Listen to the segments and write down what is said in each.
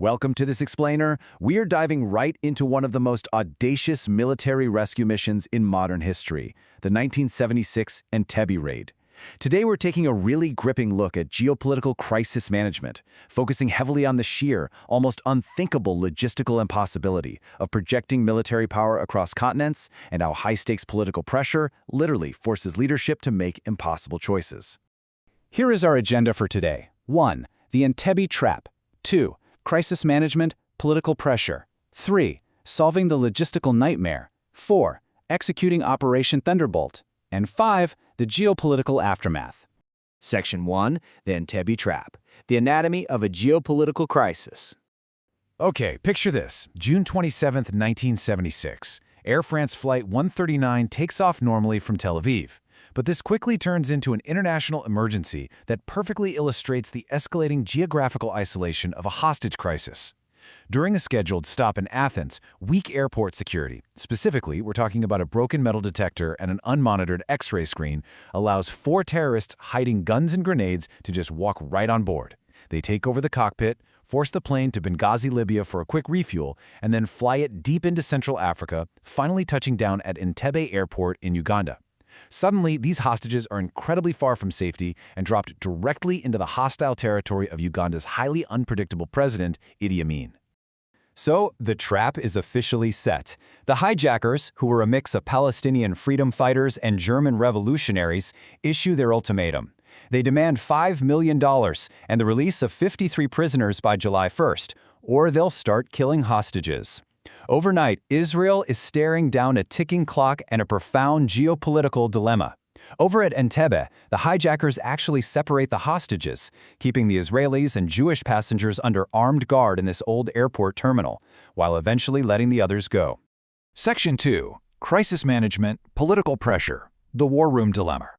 Welcome to this explainer. We're diving right into one of the most audacious military rescue missions in modern history, the 1976 Entebbe raid. Today we're taking a really gripping look at geopolitical crisis management, focusing heavily on the sheer, almost unthinkable logistical impossibility of projecting military power across continents and how high-stakes political pressure literally forces leadership to make impossible choices. Here is our agenda for today. 1. The Entebbe trap. 2. Crisis management, political pressure. 3. Solving the logistical nightmare. 4. Executing Operation Thunderbolt. And 5. The geopolitical aftermath. Section 1. The Entebbe trap. The anatomy of a geopolitical crisis. Okay, picture this. June 27, 1976. Air France Flight 139 takes off normally from Tel Aviv. But this quickly turns into an international emergency that perfectly illustrates the escalating geographical isolation of a hostage crisis. During a scheduled stop in Athens, weak airport security, specifically we're talking about a broken metal detector and an unmonitored X-ray screen, allows 4 terrorists hiding guns and grenades to just walk right on board. They take over the cockpit, force the plane to Benghazi, Libya for a quick refuel, and then fly it deep into Central Africa, finally touching down at Entebbe Airport in Uganda. Suddenly, these hostages are incredibly far from safety and dropped directly into the hostile territory of Uganda's highly unpredictable president, Idi Amin. So, the trap is officially set. The hijackers, who were a mix of Palestinian freedom fighters and German revolutionaries, issue their ultimatum. They demand $5 million and the release of 53 prisoners by July 1st, or they'll start killing hostages. Overnight, Israel is staring down a ticking clock and a profound geopolitical dilemma. Over at Entebbe, the hijackers actually separate the hostages, keeping the Israelis and Jewish passengers under armed guard in this old airport terminal, while eventually letting the others go. Section 2. Crisis Management, Political Pressure, the War Room Dilemma.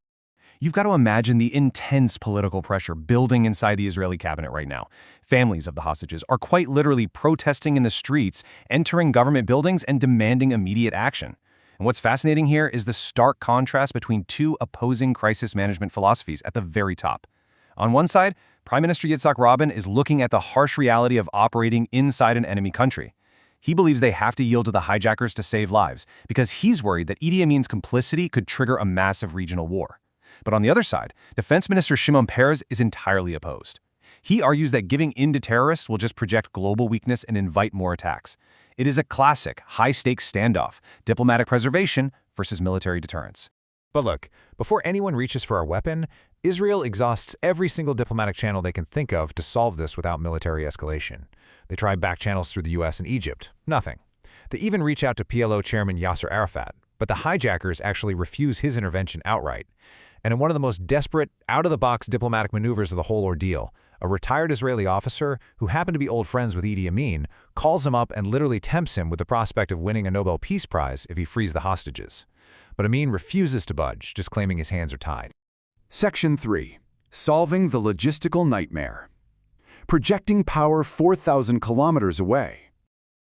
You've got to imagine the intense political pressure building inside the Israeli cabinet right now. Families of the hostages are quite literally protesting in the streets, entering government buildings, and demanding immediate action. And what's fascinating here is the stark contrast between 2 opposing crisis management philosophies at the very top. On one side, Prime Minister Yitzhak Rabin is looking at the harsh reality of operating inside an enemy country. He believes they have to yield to the hijackers to save lives, because he's worried that Idi Amin's complicity could trigger a massive regional war. But on the other side, Defense Minister Shimon Peres is entirely opposed. He argues that giving in to terrorists will just project global weakness and invite more attacks. It is a classic, high-stakes standoff, diplomatic preservation versus military deterrence. But look, before anyone reaches for a weapon, Israel exhausts every single diplomatic channel they can think of to solve this without military escalation. They try back channels through the US and Egypt. Nothing. They even reach out to PLO chairman Yasser Arafat, but the hijackers actually refuse his intervention outright. And in one of the most desperate, out-of-the-box diplomatic maneuvers of the whole ordeal, a retired Israeli officer, who happened to be old friends with Idi Amin, calls him up and literally tempts him with the prospect of winning a Nobel Peace Prize if he frees the hostages. But Amin refuses to budge, just claiming his hands are tied. Section 3. Solving the logistical nightmare. Projecting power 4,000 kilometers away.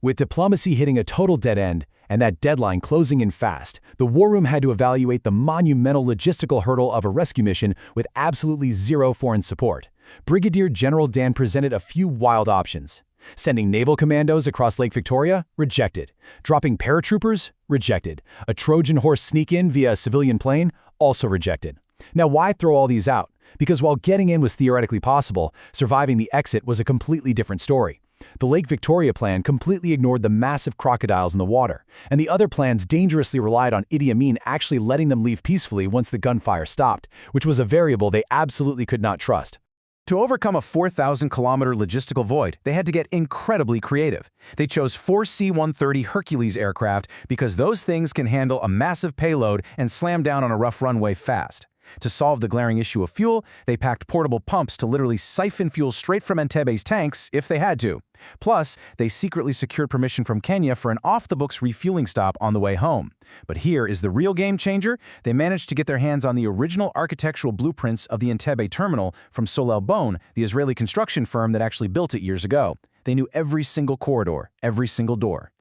With diplomacy hitting a total dead end, and that deadline closing in fast, the War Room had to evaluate the monumental logistical hurdle of a rescue mission with absolutely zero foreign support. Brigadier General Dan presented a few wild options. Sending naval commandos across Lake Victoria? Rejected. Dropping paratroopers? Rejected. A Trojan horse sneak-in via a civilian plane? Also rejected. Now, why throw all these out? Because while getting in was theoretically possible, surviving the exit was a completely different story. The Lake Victoria plan completely ignored the massive crocodiles in the water, and the other plans dangerously relied on Idi Amin actually letting them leave peacefully once the gunfire stopped, which was a variable they absolutely could not trust. To overcome a 4,000-kilometer logistical void, they had to get incredibly creative. They chose 4 C-130 Hercules aircraft because those things can handle a massive payload and slam down on a rough runway fast. To solve the glaring issue of fuel, they packed portable pumps to literally siphon fuel straight from Entebbe's tanks if they had to. Plus, they secretly secured permission from Kenya for an off-the-books refueling stop on the way home. But here is the real game changer. They managed to get their hands on the original architectural blueprints of the Entebbe terminal from Solel Bone, the Israeli construction firm that actually built it years ago. They knew every single corridor, every single door.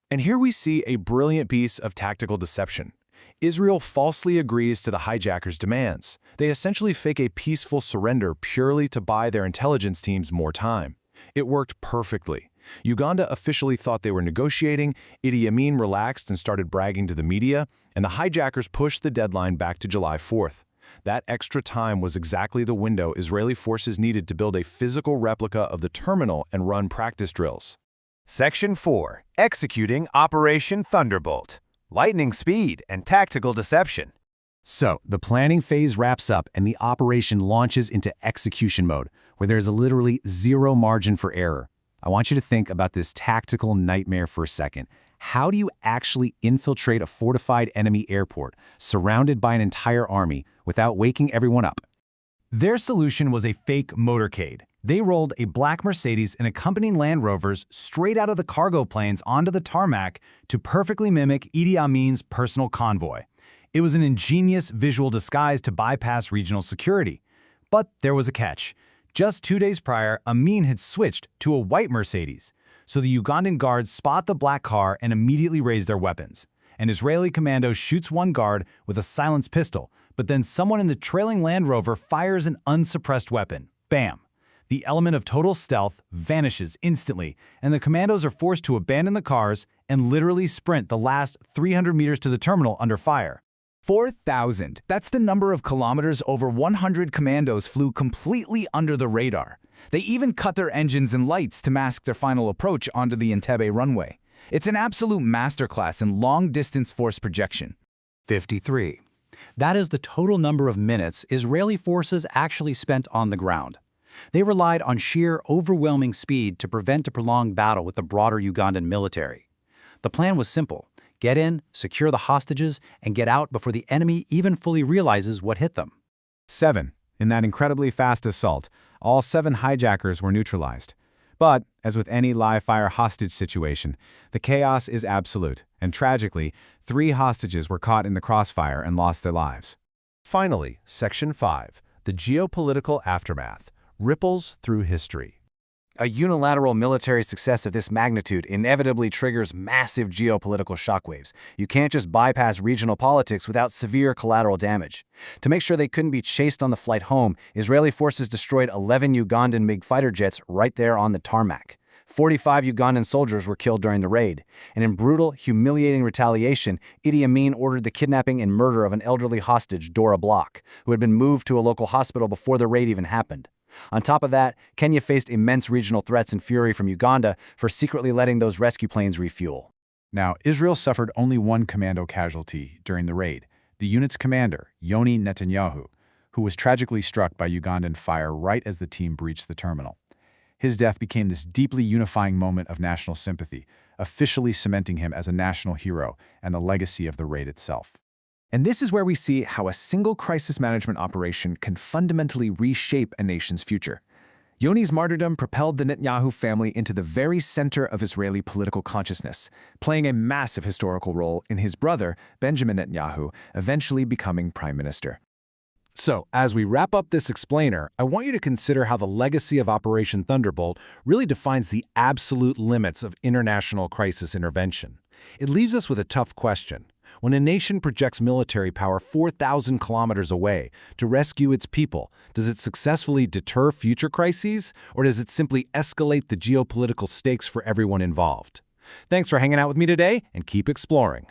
And here we see a brilliant piece of tactical deception. Israel falsely agrees to the hijackers' demands. They essentially fake a peaceful surrender purely to buy their intelligence teams more time. It worked perfectly. Uganda officially thought they were negotiating, Idi Amin relaxed and started bragging to the media, and the hijackers pushed the deadline back to July 4th. That extra time was exactly the window Israeli forces needed to build a physical replica of the terminal and run practice drills. Section 4. Executing Operation Thunderbolt. Lightning speed and tactical deception. So, the planning phase wraps up and the operation launches into execution mode, where there is literally zero margin for error. I want you to think about this tactical nightmare for a second. How do you actually infiltrate a fortified enemy airport, surrounded by an entire army, without waking everyone up? Their solution was a fake motorcade. They rolled a black Mercedes and accompanying Land Rovers straight out of the cargo planes onto the tarmac to perfectly mimic Idi Amin's personal convoy. It was an ingenious visual disguise to bypass regional security. But there was a catch. Just 2 days prior, Amin had switched to a white Mercedes. So the Ugandan guards spot the black car and immediately raise their weapons. An Israeli commando shoots one guard with a silenced pistol, but then someone in the trailing Land Rover fires an unsuppressed weapon. Bam! The element of total stealth vanishes instantly, and the commandos are forced to abandon the cars and literally sprint the last 300 meters to the terminal under fire. 4,000. That's the number of kilometers over 100 commandos flew completely under the radar. They even cut their engines and lights to mask their final approach onto the Entebbe runway. It's an absolute masterclass in long-distance force projection. 53. That is the total number of minutes Israeli forces actually spent on the ground. They relied on sheer, overwhelming speed to prevent a prolonged battle with the broader Ugandan military. The plan was simple. Get in, secure the hostages, and get out before the enemy even fully realizes what hit them. 7. In that incredibly fast assault, all 7 hijackers were neutralized. But, as with any live-fire hostage situation, the chaos is absolute, and tragically, 3 hostages were caught in the crossfire and lost their lives. Finally, Section 5. The geopolitical aftermath. Ripples through history. A unilateral military success of this magnitude inevitably triggers massive geopolitical shockwaves. You can't just bypass regional politics without severe collateral damage. To make sure they couldn't be chased on the flight home, Israeli forces destroyed 11 Ugandan MiG fighter jets right there on the tarmac. 45 Ugandan soldiers were killed during the raid, and in brutal, humiliating retaliation, Idi Amin ordered the kidnapping and murder of an elderly hostage, Dora Bloch, who had been moved to a local hospital before the raid even happened. On top of that, Kenya faced immense regional threats and fury from Uganda for secretly letting those rescue planes refuel. Now, Israel suffered only one commando casualty during the raid, the unit's commander, Yoni Netanyahu, who was tragically struck by Ugandan fire right as the team breached the terminal. His death became this deeply unifying moment of national sympathy, officially cementing him as a national hero and the legacy of the raid itself. And this is where we see how a single crisis management operation can fundamentally reshape a nation's future. Yoni's martyrdom propelled the Netanyahu family into the very center of Israeli political consciousness, playing a massive historical role in his brother, Benjamin Netanyahu, eventually becoming prime minister. So, as we wrap up this explainer, I want you to consider how the legacy of Operation Thunderbolt really defines the absolute limits of international crisis intervention. It leaves us with a tough question. When a nation projects military power 4,000 kilometers away to rescue its people, does it successfully deter future crises, or does it simply escalate the geopolitical stakes for everyone involved? Thanks for hanging out with me today, and keep exploring.